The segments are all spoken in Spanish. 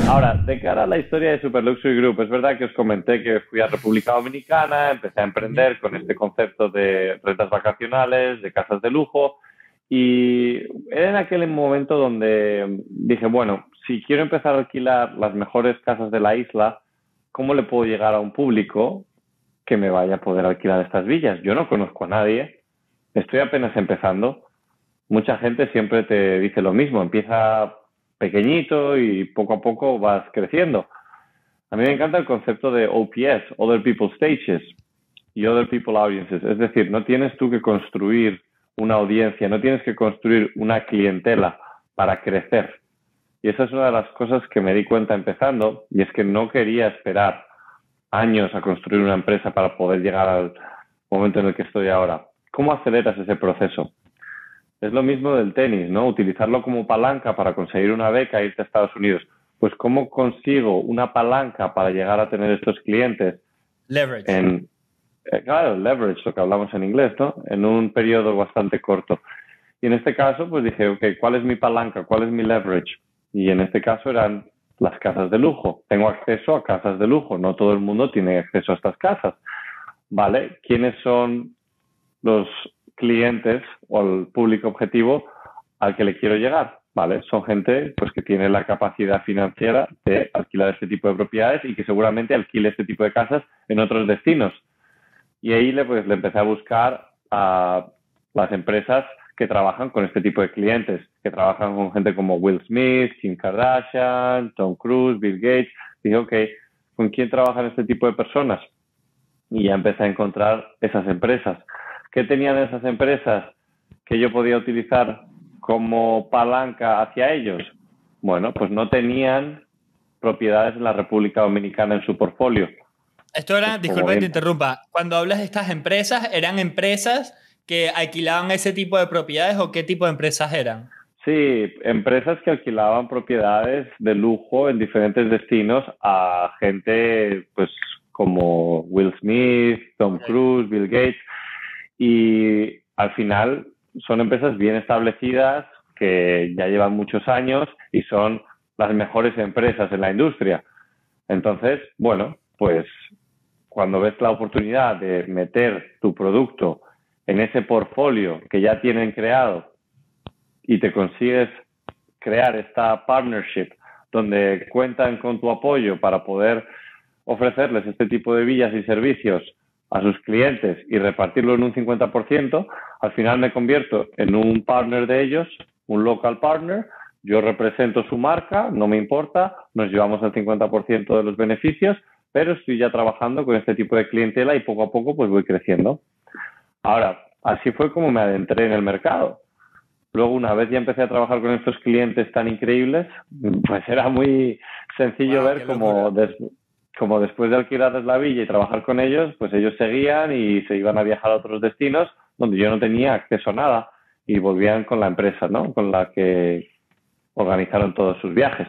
Ahora, de cara a la historia de Super Luxury Group, es verdad que os comenté que fui a República Dominicana, empecé a emprender con este concepto de rentas vacacionales, de casas de lujo, y era en aquel momento donde dije, bueno, si quiero empezar a alquilar las mejores casas de la isla, ¿cómo le puedo llegar a un público que me vaya a poder alquilar estas villas? Yo no conozco a nadie, estoy apenas empezando. Mucha gente siempre te dice lo mismo, empieza pequeñito y poco a poco vas creciendo. A mí me encanta el concepto de OPS, Other People's Stages y Other People Audiences. Es decir, no tienes tú que construir una audiencia, no tienes que construir una clientela para crecer. Y esa es una de las cosas que me di cuenta empezando, y es que no quería esperar años a construir una empresa para poder llegar al momento en el que estoy ahora. ¿Cómo aceleras ese proceso? Es lo mismo del tenis, ¿no? Utilizarlo como palanca para conseguir una beca e irte a Estados Unidos. Pues ¿cómo consigo una palanca para llegar a tener estos clientes? Leverage. Claro, leverage, lo que hablamos en inglés, ¿no? En un periodo bastante corto. Y en este caso, pues dije, ok, ¿cuál es mi palanca? ¿Cuál es mi leverage? Y en este caso eran las casas de lujo. Tengo acceso a casas de lujo. No todo el mundo tiene acceso a estas casas. ¿Vale? ¿Quiénes son los clientes o el público objetivo al que le quiero llegar? ¿Vale? Son gente pues que tiene la capacidad financiera de alquilar este tipo de propiedades y que seguramente alquile este tipo de casas en otros destinos. Y ahí le empecé a buscar a las empresas que trabajan con este tipo de clientes, que trabajan con gente como Will Smith, Kim Kardashian, Tom Cruise, Bill Gates. Dije, ok, ¿con quién trabajan este tipo de personas? Y ya empecé a encontrar esas empresas. ¿Qué tenían esas empresas que yo podía utilizar como palanca hacia ellos? Bueno, pues no tenían propiedades en la República Dominicana en su portfolio. Esto era, Pues disculpa que te interrumpa, cuando hablas de estas empresas, ¿eran empresas que alquilaban ese tipo de propiedades o qué tipo de empresas eran? Sí, empresas que alquilaban propiedades de lujo en diferentes destinos a gente pues como Will Smith, Tom Cruise, Bill Gates, y al final son empresas bien establecidas que ya llevan muchos años y son las mejores empresas en la industria. Entonces, bueno, pues cuando ves la oportunidad de meter tu producto en ese portfolio que ya tienen creado y te consigues crear esta partnership donde cuentan con tu apoyo para poder ofrecerles este tipo de villas y servicios a sus clientes y repartirlo en un 50%, al final me convierto en un partner de ellos, un local partner. Yo represento su marca, no me importa, nos llevamos el 50% de los beneficios, pero estoy ya trabajando con este tipo de clientela y poco a poco pues voy creciendo. Ahora, así fue como me adentré en el mercado. Luego, una vez ya empecé a trabajar con estos clientes tan increíbles, pues era muy sencillo ver cómo después de alquilarles la villa y trabajar con ellos, pues ellos seguían y se iban a viajar a otros destinos donde yo no tenía acceso a nada y volvían con la empresa, ¿no? Con la que organizaron todos sus viajes.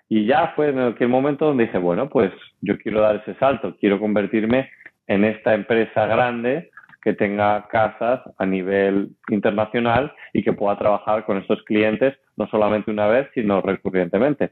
Y ya fue en aquel momento donde dije, bueno, pues yo quiero dar ese salto, quiero convertirme en esta empresa grande que tenga casas a nivel internacional y que pueda trabajar con estos clientes no solamente una vez, sino recurrentemente.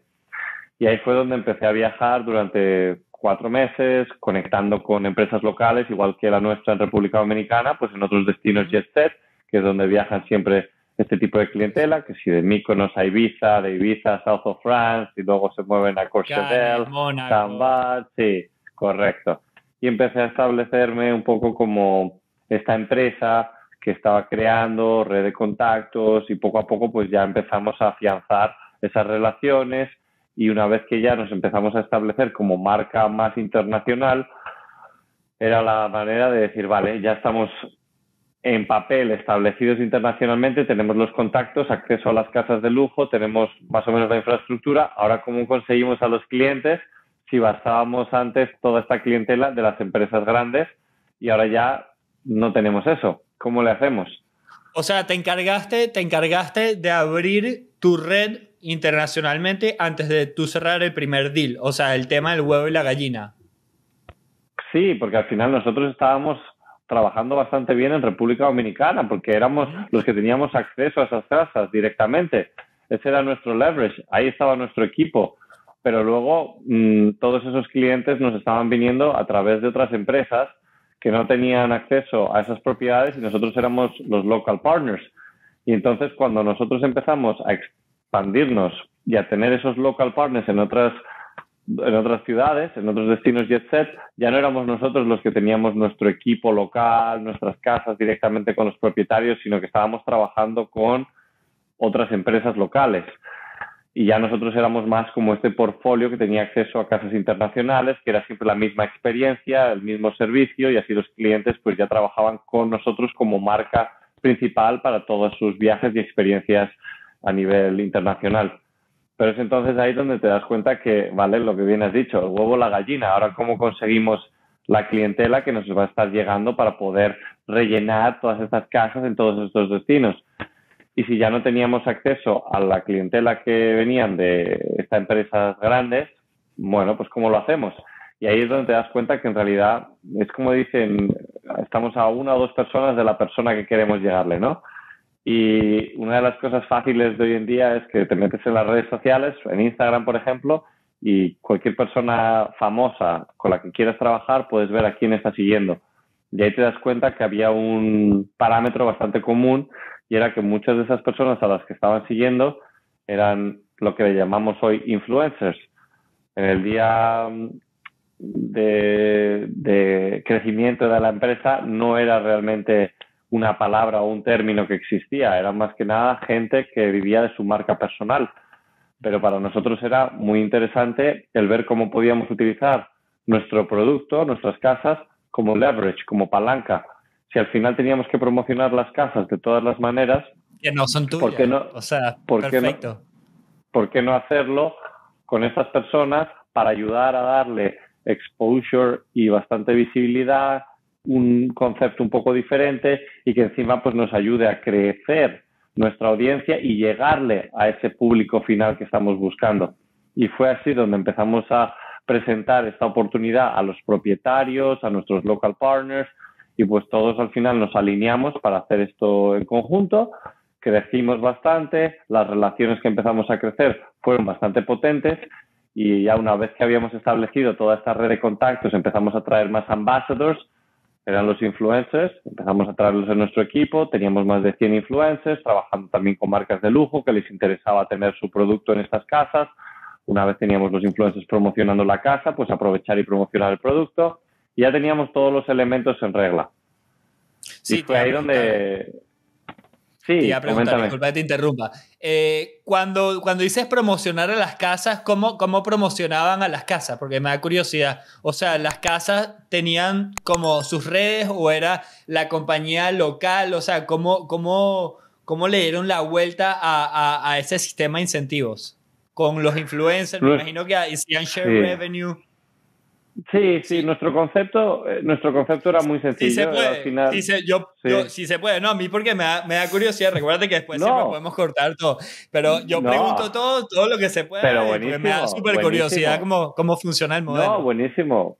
Y ahí fue donde empecé a viajar durante 4 meses, conectando con empresas locales, igual que la nuestra en República Dominicana, pues en otros destinos jet set, que es donde viajan siempre este tipo de clientela, que si de Mykonos a Ibiza, de Ibiza a South of France, y luego se mueven a Courchevel, Sambat, sí, correcto. Y empecé a establecerme un poco como esta empresa que estaba creando, red de contactos, y poco a poco pues ya empezamos a afianzar esas relaciones, y una vez que ya nos empezamos a establecer como marca más internacional, era la manera de decir, vale, ya estamos en papel establecidos internacionalmente, tenemos los contactos, acceso a las casas de lujo, tenemos más o menos la infraestructura. Ahora, ¿cómo conseguimos a los clientes si bastábamos antes toda esta clientela de las empresas grandes y ahora ya no tenemos eso? ¿Cómo le hacemos? O sea, te encargaste de abrir tu red internacionalmente antes de tú cerrar el primer deal. O sea, el tema del huevo y la gallina. Sí, porque al final nosotros estábamos trabajando bastante bien en República Dominicana porque éramos los que teníamos acceso a esas casas directamente. Ese era nuestro leverage. Ahí estaba nuestro equipo. pero luego todos esos clientes nos estaban viniendo a través de otras empresas que no tenían acceso a esas propiedades y nosotros éramos los local partners. Y entonces cuando nosotros empezamos a expandirnos y a tener esos local partners en otras ciudades, en otros destinos jet set, ya no éramos nosotros los que teníamos nuestro equipo local, nuestras casas directamente con los propietarios, sino que estábamos trabajando con otras empresas locales. Y ya nosotros éramos más como este portfolio que tenía acceso a casas internacionales, que era siempre la misma experiencia, el mismo servicio, y así los clientes pues ya trabajaban con nosotros como marca principal para todos sus viajes y experiencias a nivel internacional. Pero es entonces ahí donde te das cuenta que, vale, lo que bien has dicho, el huevo o la gallina. Ahora, ¿cómo conseguimos la clientela que nos va a estar llegando para poder rellenar todas estas casas en todos estos destinos? Y si ya no teníamos acceso a la clientela que venían de estas empresas grandes, bueno, pues ¿cómo lo hacemos? Y ahí es donde te das cuenta que en realidad es como dicen, estamos a 1 o 2 personas de la persona que queremos llegarle, ¿no? Y una de las cosas fáciles de hoy en día es que te metes en las redes sociales, en Instagram, por ejemplo, y cualquier persona famosa con la que quieras trabajar, puedes ver a quién está siguiendo. Y ahí te das cuenta que había un parámetro bastante común, y era que muchas de esas personas a las que estaban siguiendo eran lo que le llamamos hoy influencers. En el día de crecimiento de la empresa no era realmente una palabra o un término que existía, era más que nada gente que vivía de su marca personal. Pero para nosotros era muy interesante el ver cómo podíamos utilizar nuestro producto, nuestras casas, como leverage, como palanca. Si al final teníamos que promocionar las casas de todas las maneras, que no son tuyas, ¿por qué no? O sea, perfecto. ¿Por qué no hacerlo con estas personas para ayudar a darle exposure y bastante visibilidad, un concepto un poco diferente y que encima pues nos ayude a crecer nuestra audiencia y llegarle a ese público final que estamos buscando? Y fue así donde empezamos a presentar esta oportunidad a los propietarios, a nuestros local partners, y pues todos al final nos alineamos para hacer esto en conjunto. Crecimos bastante, las relaciones que empezamos a crecer fueron bastante potentes, y ya una vez que habíamos establecido toda esta red de contactos empezamos a traer más ambassadors, eran los influencers, empezamos a traerlos en nuestro equipo, teníamos más de 100 influencers, trabajando también con marcas de lujo que les interesaba tener su producto en estas casas. Una vez teníamos los influencers promocionando la casa, pues aprovechar y promocionar el producto, y ya teníamos todos los elementos en regla. Sí, y fue ahí donde... Sí, te iba a preguntar, disculpa que te interrumpa. Cuando dices promocionar a las casas, ¿cómo promocionaban a las casas? Porque me da curiosidad. O sea, ¿las casas tenían como sus redes o era la compañía local? O sea, ¿cómo le dieron la vuelta a ese sistema de incentivos? Con los influencers, me imagino que hacían share revenue. Sí, nuestro concepto era muy sencillo. Sí se puede, al final, sí se puede. No, a mí porque me da curiosidad. Recuérdate que después siempre podemos cortar todo. Pero yo pregunto todo lo que se puede. Pero porque me da súper curiosidad cómo funciona el modelo. No, buenísimo.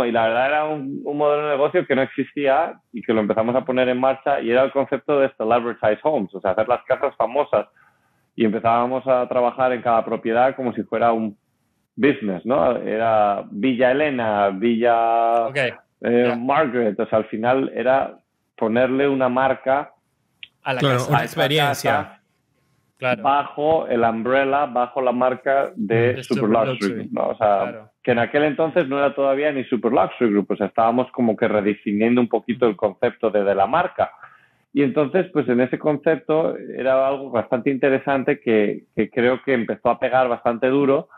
Y la verdad era un modelo de negocio que no existía y que lo empezamos a poner en marcha, y era el concepto de celebritize homes, o sea, hacer las casas famosas. Y empezábamos a trabajar en cada propiedad como si fuera un business, ¿no? Era Villa Elena, Villa Margaret, o sea, al final era ponerle una marca a la casa, una experiencia bajo el umbrella, bajo la marca de Super Luxury Group, ¿no? O sea, que en aquel entonces no era todavía ni Super Luxury Group, o sea, estábamos como que redefiniendo un poquito el concepto de la marca. Y entonces, pues en ese concepto era algo bastante interesante que creo que empezó a pegar bastante duro.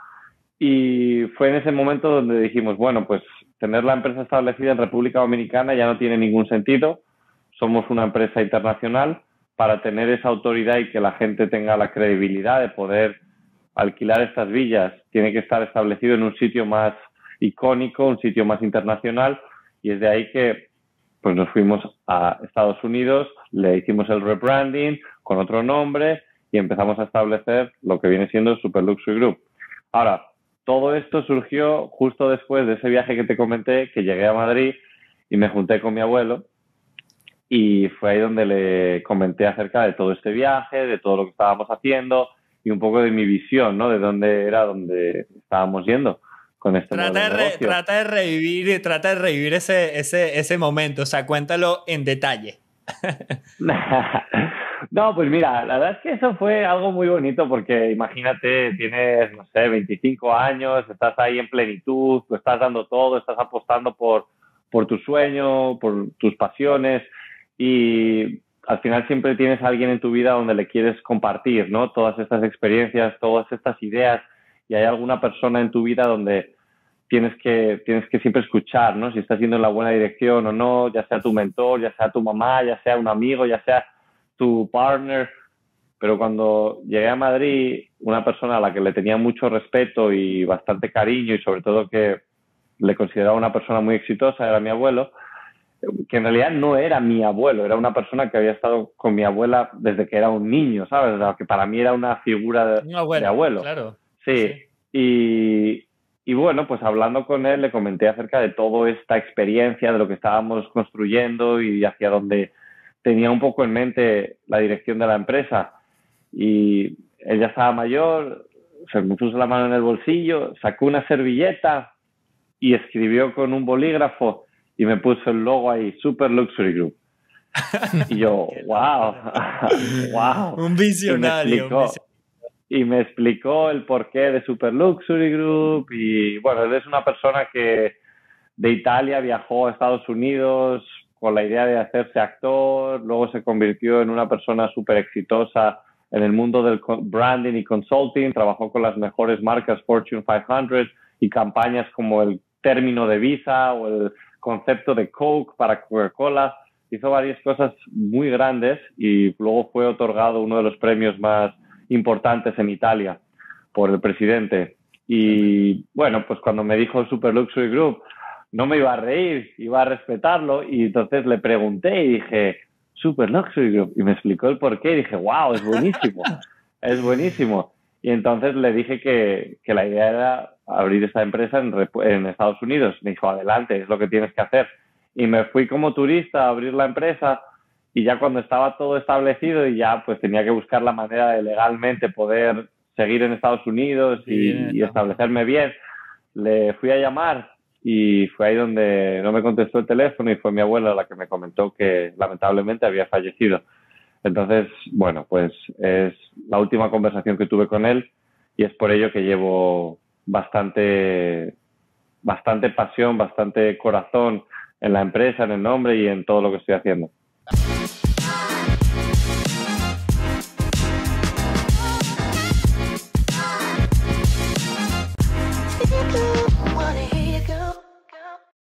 Y fue en ese momento donde dijimos, bueno, pues tener la empresa establecida en República Dominicana ya no tiene ningún sentido. Somos una empresa internacional. Para tener esa autoridad y que la gente tenga la credibilidad de poder alquilar estas villas, tiene que estar establecido en un sitio más icónico, un sitio más internacional. Y es de ahí que pues nos fuimos a Estados Unidos, le hicimos el rebranding con otro nombre y empezamos a establecer lo que viene siendo Super Luxury Group. Ahora, todo esto surgió justo después de ese viaje que te comenté, que llegué a Madrid y me junté con mi abuelo, y fue ahí donde le comenté acerca de todo este viaje, de todo lo que estábamos haciendo, un poco de mi visión, ¿no? De dónde estábamos yendo con este modelo de negocio. Trata de revivir ese momento, o sea, cuéntalo en detalle. No, pues mira, la verdad es que eso fue algo muy bonito porque imagínate, tienes, no sé, 25 años, estás ahí en plenitud, tú estás dando todo, estás apostando por tu sueño, por tus pasiones y al final siempre tienes a alguien en tu vida donde le quieres compartir, ¿no? Todas estas experiencias, todas estas ideas y hay alguna persona en tu vida donde tienes que siempre escuchar, ¿no? Si estás yendo en la buena dirección o no, ya sea tu mentor, ya sea tu mamá, ya sea un amigo, ya sea tu partner. Pero cuando llegué a Madrid, una persona a la que le tenía mucho respeto y bastante cariño y sobre todo que le consideraba una persona muy exitosa, era mi abuelo, que en realidad no era mi abuelo, era una persona que había estado con mi abuela desde que era un niño, ¿sabes? O sea, que para mí era una figura de abuelo. Claro. Sí. Y bueno, pues hablando con él le comenté acerca de toda esta experiencia, de lo que estábamos construyendo y hacia dónde tenía un poco en mente la dirección de la empresa. Y él ya estaba mayor, se me puso la mano en el bolsillo, sacó una servilleta y escribió con un bolígrafo y me puso el logo ahí, Super Luxury Group. Y yo, wow. Un visionario. Y me explicó el porqué de Super Luxury Group y bueno, él es una persona que de Italia viajó a Estados Unidos con la idea de hacerse actor, luego se convirtió en una persona súper exitosa en el mundo del branding y consulting, trabajó con las mejores marcas Fortune 500 y campañas como el término de Visa o el concepto de Coke para Coca-Cola, hizo varias cosas muy grandes y luego fue otorgado uno de los premios más importantes en Italia por el presidente. Y bueno, pues cuando me dijo Super Luxury Group, no me iba a reír, iba a respetarlo y entonces le pregunté y dije, Super Luxury Group, y me explicó el porqué y dije, wow, es buenísimo, es buenísimo. Y entonces le dije que la idea era abrir esta empresa en Estados Unidos. Me dijo, adelante, es lo que tienes que hacer. Y me fui como turista a abrir la empresa y ya cuando estaba todo establecido y ya pues tenía que buscar la manera de legalmente poder seguir en Estados Unidos y establecerme bien, le fui a llamar y fue ahí donde no me contestó el teléfono y fue mi abuela la que me comentó que lamentablemente había fallecido. Entonces, bueno, pues es la última conversación que tuve con él y es por ello que llevo bastante pasión, bastante corazón en la empresa, en el nombre y en todo lo que estoy haciendo.